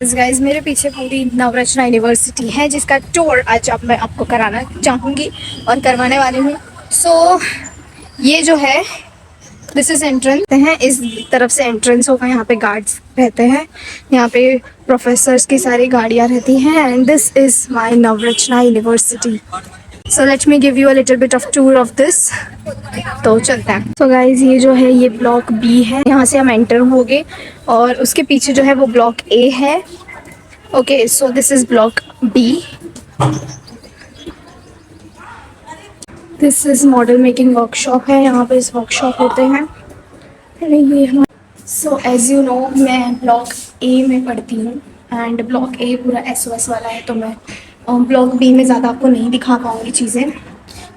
Guys मेरे पीछे पूरी नवरत्ना यूनिवर्सिटी है जिसका टूर आज अब मैं आपको कराना चाहूँगी और करवाने वाली हूँ। सो ये जो है दिस इज एंट्रेंस है, इस तरफ से एंट्रेंस होगा। यहाँ पे गार्ड्स रहते हैं, यहाँ पे प्रोफेसर्स की सारी गाड़ियाँ रहती हैं and this is my Navratna university. So let me give you a little bit of tour of this. तो चलते हैं। सो गाइज ये जो है ये ब्लॉक बी है, यहाँ से हम एंटर होंगे और उसके पीछे जो है वो ब्लॉक ए है। Okay so this is block B. This is model making workshop है, यहाँ पे इस वर्कशॉप होते हैं। अरे ये हमारा सो एज यू नो मैं ब्लॉक ए में पढ़ती हूँ एंड ब्लॉक ए पूरा SOS वाला है, तो मैं ब्लॉक बी में ज़्यादा आपको नहीं दिखा पाऊँगी चीज़ें।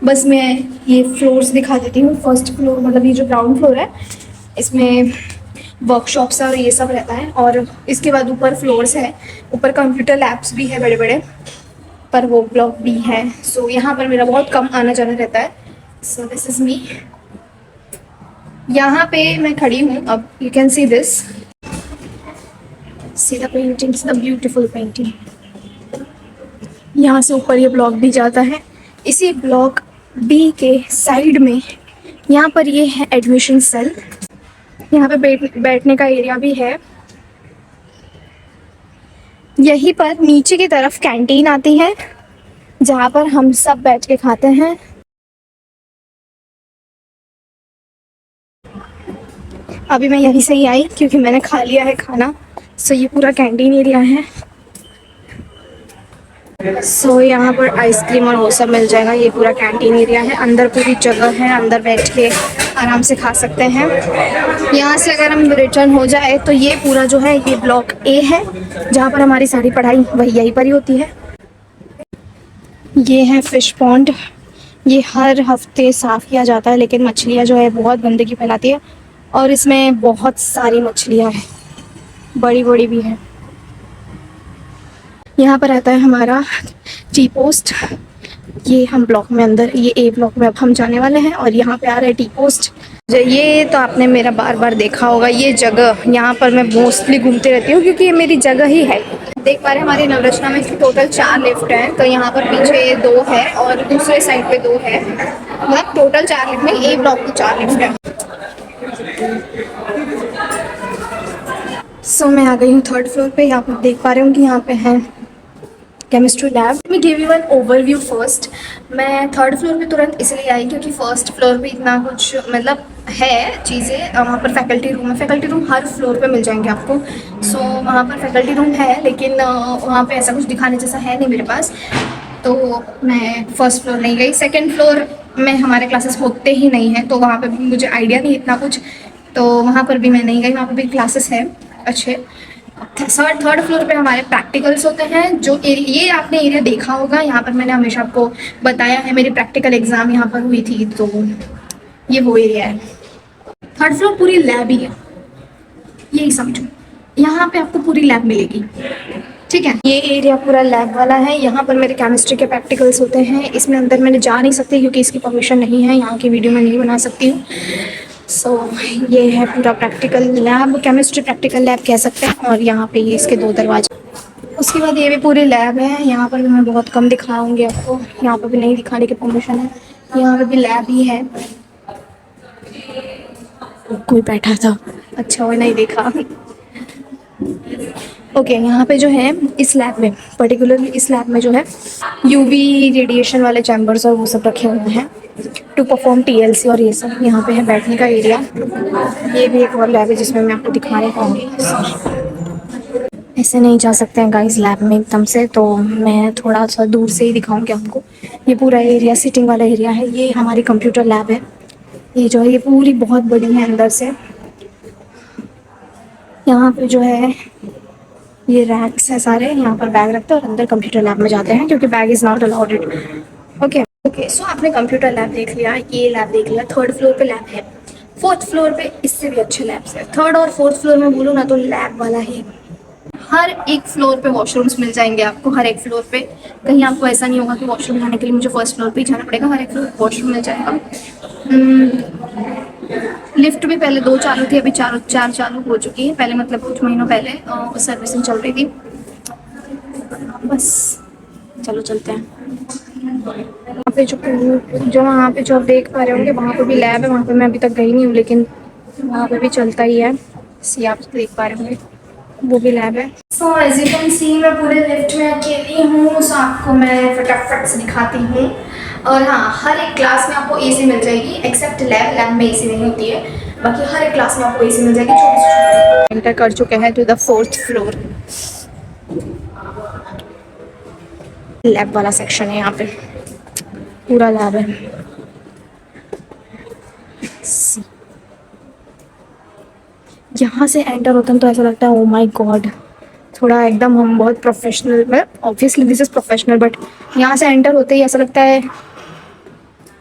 बस मैं ये फ्लोर्स दिखा देती हूँ। फर्स्ट फ्लोर मतलब ये जो ग्राउंड फ्लोर है इसमें वर्कशॉप्स और ये सब रहता है, और इसके बाद ऊपर फ्लोर्स है, ऊपर कंप्यूटर लैब्स भी है बड़े बड़े, पर वो ब्लॉक बी है। सो यहाँ पर मेरा बहुत कम आना जाना रहता है। सो दिस इज मी, यहाँ पे मैं खड़ी हूँ। अब you can see this, see the paintings, the beautiful painting. यहाँ से ऊपर ये ब्लॉक भी जाता है। इसी ब्लॉक बी के साइड में यहाँ पर ये है एडमिशन सेल, यहाँ पे बैठने का एरिया भी है। यहीं पर नीचे की तरफ कैंटीन आती है जहाँ पर हम सब बैठ के खाते हैं। अभी मैं यहीं से ही आई क्योंकि मैंने खा लिया है खाना। सो ये पूरा कैंटीन एरिया है। सो यहाँ पर आइसक्रीम और वो सब मिल जाएगा। ये पूरा कैंटीन एरिया है, अंदर पूरी जगह है, अंदर बैठ के आराम से खा सकते हैं। यहाँ से अगर हम रिटर्न हो जाए तो ये पूरा जो है ये ब्लॉक ए है जहाँ पर हमारी सारी पढ़ाई वही यहीं पर ही होती है। ये है फिश पॉन्ड, ये हर हफ्ते साफ़ किया जाता है, लेकिन मछलियाँ जो है बहुत गंदगी फैलाती है और इसमें बहुत सारी मछलियाँ हैं, बड़ी बड़ी भी है। यहाँ पर आता है हमारा टी पोस्ट। ये हम ब्लॉक में अंदर, ये ए ब्लॉक में अब हम जाने वाले हैं और यहाँ पे आ रहा है टी पोस्ट। ये तो आपने मेरा बार बार देखा होगा, ये जगह यहाँ पर मैं मोस्टली घूमती रहती हूँ क्योंकि ये मेरी जगह ही है। देख पा रहे हैं हमारी नवरत्ना में टोटल 4 लिफ्ट हैं, तो यहाँ पर पीछे 2 है और दूसरे साइड पे 2 है, मतलब टोटल 4 लिफ्ट में, ए ब्लॉक में 4 लिफ्ट है। सो मैं आ गई हूँ 3rd फ्लोर पे। यहाँ पर देख पा रहे हूँ कि यहाँ पे है केमिस्ट्री लैब। मैं give you an overview first. मैं 3rd फ्लोर पे तुरंत इसलिए आई क्योंकि 1st फ्लोर पे इतना कुछ मतलब है चीज़ें। वहाँ पर फैकल्टी रूम है, फैकल्टी रूम हर फ्लोर पे मिल जाएंगे आपको। सो वहाँ पर फैकल्टी रूम है, लेकिन वहाँ पे ऐसा कुछ दिखाने जैसा है नहीं मेरे पास, तो मैं 1st फ्लोर नहीं गई। 2nd फ्लोर में हमारे क्लासेस होते ही नहीं हैं, तो वहाँ पर भी मुझे आइडिया नहीं इतना कुछ, तो वहाँ पर भी मैं नहीं गई। वहाँ पर भी क्लासेस हैं अच्छे। थर्ड फ्लोर पे हमारे प्रैक्टिकल्स होते हैं। जो ये आपने एरिया देखा होगा, यहाँ पर मैंने हमेशा आपको बताया है, मेरी प्रैक्टिकल एग्जाम यहाँ पर हुई थी, तो ये वो एरिया है। 3rd फ्लोर पूरी लैब ही है, यही समझो, यहाँ पे आपको पूरी लैब मिलेगी, ठीक है। ये एरिया पूरा लैब वाला है। यहाँ पर मेरे केमिस्ट्री के प्रैक्टिकल्स होते हैं। इसमें अंदर मैंने जा नहीं सकती क्योंकि इसकी परमिशन नहीं है, यहाँ की वीडियो मैं नहीं बना सकती हूँ। सो ये है पूरा practical lab, chemistry practical lab कह सकते हैं। और यहाँ पे ये इसके 2 दरवाजे। उसके बाद ये भी पूरी लैब है। यहाँ पर भी मैं बहुत कम दिखाऊंगी आपको, यहाँ पर भी नहीं दिखाने की परमिशन है। यहाँ पर भी लैब ही है। कोई बैठा था, अच्छा वो नहीं देखा। ओके यहाँ पे जो है इस लैब में, पर्टिकुलरली इस लैब में जो है UV रेडिएशन वाले चैम्बर्स और वो सब रखे हुए हैं टू परफॉर्म TLC और ये सब। यहाँ पे है बैठने का एरिया। ये भी एक और लैब है जिसमें मैं आपको दिखाने पाऊँगी। ऐसे नहीं जा सकते हैं गाइस लैब में एकदम से, तो मैं थोड़ा सा दूर से ही दिखाऊंगी आपको। ये पूरा एरिया सिटिंग वाला एरिया है। ये हमारी कंप्यूटर लैब है। ये जो है ये पूरी बहुत बड़ी है अंदर से। यहाँ पे जो है ये रैक्स है सारे, यहाँ पर बैग रखते हैं और अंदर कंप्यूटर लैब में जाते हैं क्योंकि bag is not allowed it. Okay so आपने कंप्यूटर लैब देख लिया, ये लैब देख लिया। 3rd फ्लोर पे लैब है, 4th फ्लोर पे इससे भी अच्छे लैब्स है। 3rd और 4th फ्लोर में बोलूँ ना तो लैब वाला ही। हर एक फ्लोर पे वॉशरूम्स मिल जाएंगे आपको, हर एक फ्लोर पे। कहीं आपको ऐसा नहीं होगा कि वॉशरूम जाने के लिए मुझे 1st फ्लोर पे ही जाना पड़ेगा, हर एक फ्लोर वॉशरूम मिल जाएगा। लिफ्ट भी पहले 2 चालू थी, अभी 4 चालू हो चुकी है। पहले मतलब कुछ महीनों पहले सर्विसिंग चल रही थी। बस चलो चलते हैं। वहाँ पे जो वहाँ पे जो आप देख पा रहे होंगे वहाँ पे भी लैब है। वहाँ पे मैं अभी तक गई नहीं हूँ, लेकिन वहाँ पे भी चलता ही है। सी आप देख पा रहे होंगे वो भी लैब है। So as you can see मैं पूरे लिफ्ट में अकेली हूँ, सो आपको मैं फटाफट से दिखाती हूँ। और हाँ, हर एक क्लास में आपको एसी मिल जाएगी एक्सेप्ट लैब। लैब में एसी नहीं होती है, बाकी हर एक क्लास में आपको एसी मिल जाएगी। छोटी से एंटर कर चुके हैं to the 4th floor. Lab वाला सेक्शन है, यहाँ पे पूरा लैब है। यहाँ से एंटर होते हैं तो ऐसा लगता है ओ माय गॉड, थोड़ा एकदम हम बहुत प्रोफेशनल में, obviously this is professional, but यहाँ से एंटर होते ही ऐसा लगता है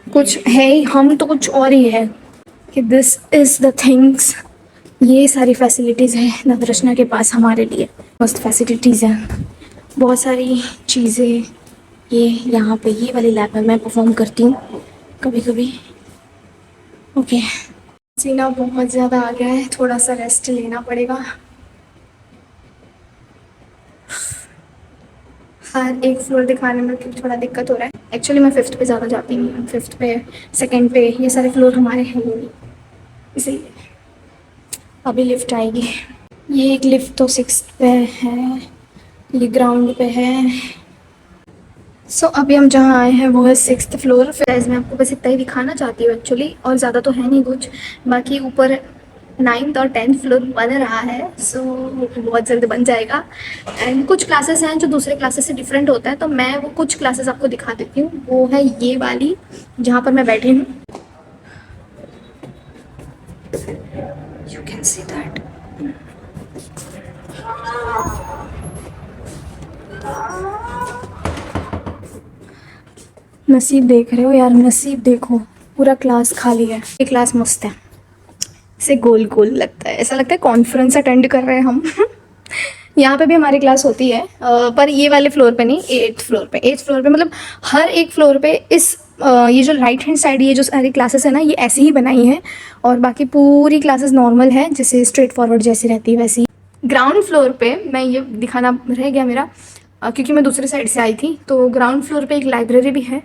कुछ है ही, हम तो कुछ और ही है कि दिस इज द थिंग्स। ये सारी फैसिलिटीज़ है नवरत्ना के पास हमारे लिए। मस्त फैसिलिटीज़ हैं, बहुत सारी चीज़ें। ये यहाँ पे ये वाली लैब में मैं परफॉर्म करती हूँ कभी कभी। ओके, सीना बहुत ज़्यादा आ गया है, थोड़ा सा रेस्ट लेना पड़ेगा। हर एक फ्लोर दिखाने में थोड़ा दिक्कत हो रहा है। एक्चुअली मैं 5th पे ज़्यादा जाती नहीं हूँ, 5th पे, 2nd पे, ये सारे फ्लोर हमारे हैं ही नहीं, इसीलिए अभी लिफ्ट आएगी। ये एक लिफ्ट तो 6th पे है, ये ग्राउंड पे है। सो अभी हम जहाँ आए हैं वो है 6th फ्लोर। फिर मैं आपको बस इतना ही दिखाना चाहती हूँ एक्चुअली, और ज़्यादा तो है नहीं कुछ। बाकी ऊपर 9th और 10th फ्लोर बन रहा है, सो बहुत जल्द बन जाएगा। एंड कुछ क्लासेस हैं जो दूसरे क्लासेस से डिफरेंट होता है, तो मैं वो कुछ क्लासेस आपको दिखा देती हूँ। वो है ये वाली जहाँ पर मैं बैठी हूँ, यू कैन सी दैट। नसीब देख रहे हो यार, नसीब देखो, पूरा क्लास खाली है। ये क्लास मस्त है, इसे गोल गोल लगता है, ऐसा लगता है कॉन्फ्रेंस अटेंड कर रहे हैं हम। यहाँ पे भी हमारी क्लास होती है, पर ये वाले फ्लोर पे नहीं, 8th फ्लोर पे। 8th फ्लोर पे मतलब हर एक फ्लोर पे इस ये जो राइट हैंड साइड ये जो सारी क्लासेस है ना, ये ऐसी ही बनाई हैं। और बाकी पूरी क्लासेस नॉर्मल है, जैसे स्ट्रेट फॉरवर्ड जैसी रहती है वैसी। ग्राउंड फ्लोर पे मैं ये दिखाना रह गया मेरा, क्योंकि मैं दूसरी साइड से आई थी। तो ग्राउंड फ्लोर पे एक लाइब्रेरी भी है,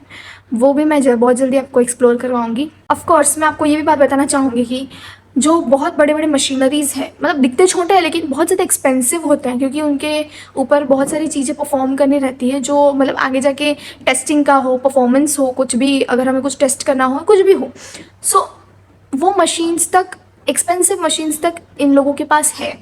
वो भी मैं बहुत जल्दी आपको एक्सप्लोर करवाऊंगी। ऑफ कोर्स मैं आपको ये भी बात बताना चाहूँगी कि जो बहुत बड़े बड़े मशीनरीज़ हैं, मतलब दिखते छोटे हैं लेकिन बहुत ज़्यादा एक्सपेंसिव होते हैं, क्योंकि उनके ऊपर बहुत सारी चीज़ें परफॉर्म करनी रहती है, जो मतलब आगे जाके टेस्टिंग का हो, परफॉर्मेंस हो, कुछ भी अगर हमें कुछ टेस्ट करना हो, कुछ भी हो। सो वो मशीन्स तक, एक्सपेंसिव मशीन्स तक इन लोगों के पास है।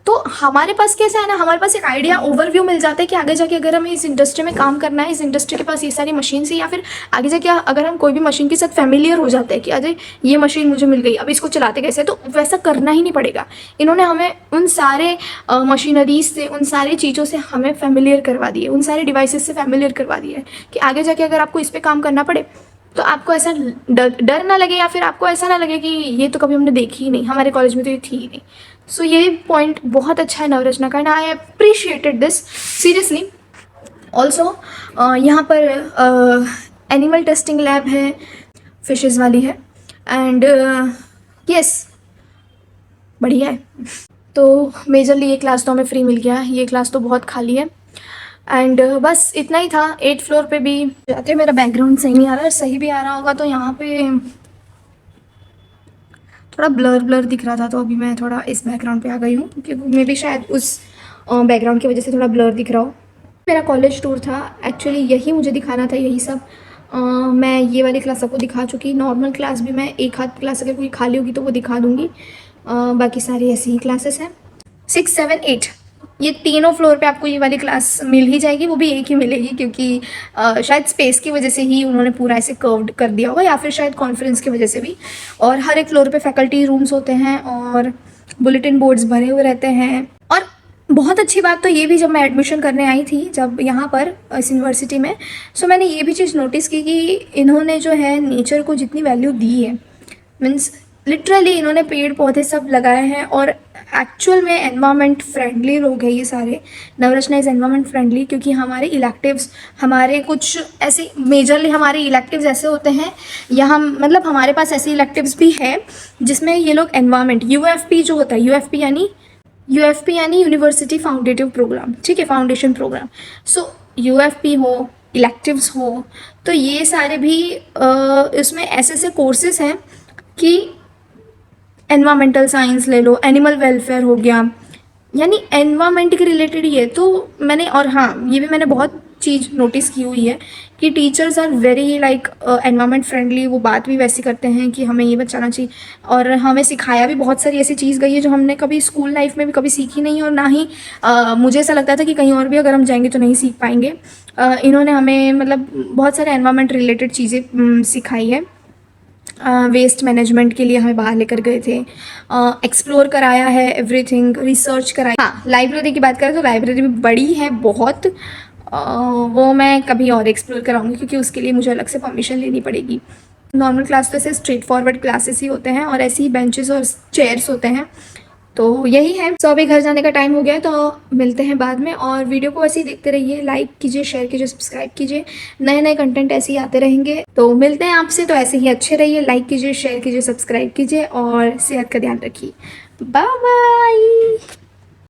तो हमारे पास कैसा है ना, हमारे पास एक आइडिया, ओवरव्यू मिल जाता है कि आगे जाके अगर हमें इस इंडस्ट्री में काम करना है, इस इंडस्ट्री के पास ये सारी मशीन है, या फिर आगे जाके अगर हम कोई भी मशीन के साथ फैमिलियर हो जाते हैं कि अरे ये मशीन मुझे मिल गई, अब इसको चलाते कैसे, तो वैसा करना ही नहीं पड़ेगा। इन्होंने हमें उन सारे मशीनरीज से, उन सारी चीज़ों से हमें फैमिलियर करवा दिए, उन सारे डिवाइसेस से फैमिलियर करवा दिए कि आगे जाके अगर आपको इस पर काम करना पड़े तो आपको ऐसा डर ना लगे, या फिर आपको ऐसा ना लगे कि ये तो कभी हमने देखी ही नहीं, हमारे कॉलेज में तो ये थी ही नहीं। सो ये पॉइंट बहुत अच्छा है नवरत्ना का, and I appreciated this seriously. Also यहाँ पर एनिमल टेस्टिंग लैब है, फिशेस वाली है, एंड यस बढ़िया है। तो मेजरली ये क्लास तो हमें फ्री मिल गया, ये क्लास तो बहुत खाली है। एंड बस इतना ही था। 8th फ्लोर पे भी जाते, मेरा बैकग्राउंड सही नहीं आ रहा है, सही भी आ रहा होगा तो यहाँ पे थोड़ा ब्लर ब्लर दिख रहा था, तो अभी मैं थोड़ा इस बैकग्राउंड पे आ गई हूँ, क्योंकि मे भी शायद उस बैकग्राउंड की वजह से थोड़ा ब्लर दिख रहा हो। मेरा कॉलेज टूर था एक्चुअली, यही मुझे दिखाना था, यही सब। मैं ये वाली क्लास आपको दिखा चुकी, नॉर्मल क्लास भी मैं एक हाथ क्लास अगर कोई खाली होगी तो वो दिखा दूँगी। बाकी सारी ऐसी ही क्लासेस हैं। 6, 7, 8 ये तीनों फ्लोर पे आपको ये वाली क्लास मिल ही जाएगी, वो भी एक ही मिलेगी, क्योंकि शायद स्पेस की वजह से ही उन्होंने पूरा ऐसे कर्व्ड कर दिया होगा, या फिर शायद कॉन्फ्रेंस की वजह से भी। और हर एक फ्लोर पे फैकल्टी रूम्स होते हैं और बुलेटिन बोर्ड्स भरे हुए रहते हैं। और बहुत अच्छी बात तो ये भी, जब मैं एडमिशन करने आई थी जब यहाँ पर इस यूनिवर्सिटी में, सो मैंने ये भी चीज़ नोटिस की कि इन्होंने जो है नेचर को जितनी वैल्यू दी है, मीन्स लिटरली इन्होंने पेड़ पौधे सब लगाए हैं, और एक्चुअल में एनवायरनमेंट फ्रेंडली लोग हैं ये सारे। नवरत्ना इज़ एनवायरनमेंट फ्रेंडली, क्योंकि हमारे इलेक्टिव्स, हमारे कुछ ऐसे मेजरली हमारे इलेक्टिव्स ऐसे होते हैं, या हम मतलब हमारे पास ऐसे इलेक्टिव्स भी हैं जिसमें ये लोग एनवायरनमेंट, यूएफपी जो होता है, यूएफपी यानी यूएफपी यानी यूनिवर्सिटी फाउंडेटिव प्रोग्राम, ठीक है, फाउंडेशन प्रोग्राम। सो यूएफपी हो, इलेक्टिव्स हो, तो ये सारे भी इसमें ऐसे ऐसे कोर्सेज हैं कि एनवायरमेंटल साइंस ले लो, एनिमल वेलफेयर हो गया, यानी एनवायरमेंट के रिलेटेड ही है। तो मैंने, और हाँ ये भी मैंने बहुत चीज़ नोटिस की हुई है कि teachers are very like environment friendly, वो बात भी वैसी करते हैं कि हमें ये बचाना चाहिए। और हमें सिखाया भी बहुत सारी ऐसी चीज़ गई है जो हमने कभी स्कूल लाइफ में भी कभी सीखी नहीं, और ना ही मुझे ऐसा लगता था कि कहीं और भी अगर हम जाएंगे तो नहीं सीख पाएंगे। इन्होंने हमें मतलब बहुत सारे एनवायरमेंट रिलेटेड चीज़ें सिखाई है। वेस्ट मैनेजमेंट के लिए हमें बाहर लेकर गए थे, एक्सप्लोर कराया है एवरीथिंग, रिसर्च कराया। हाँ, लाइब्रेरी की बात करें तो लाइब्रेरी भी बड़ी है बहुत, वो मैं कभी और एक्सप्लोर कराऊंगी क्योंकि उसके लिए मुझे अलग से परमिशन लेनी पड़ेगी। नॉर्मल क्लास तो ऐसे स्ट्रेट फॉरवर्ड क्लासेस ही होते हैं और ऐसे ही बेंचेस और चेयर्स होते हैं। तो यही है। तो अभी घर जाने का टाइम हो गया है, तो मिलते हैं बाद में। और वीडियो को ऐसे ही देखते रहिए, लाइक कीजिए, शेयर कीजिए, सब्सक्राइब कीजिए, नए नए कंटेंट ऐसे ही आते रहेंगे। तो मिलते हैं आपसे, तो ऐसे ही अच्छे रहिए, लाइक कीजिए, शेयर कीजिए, सब्सक्राइब कीजिए और सेहत का ध्यान रखिए। Bye bye.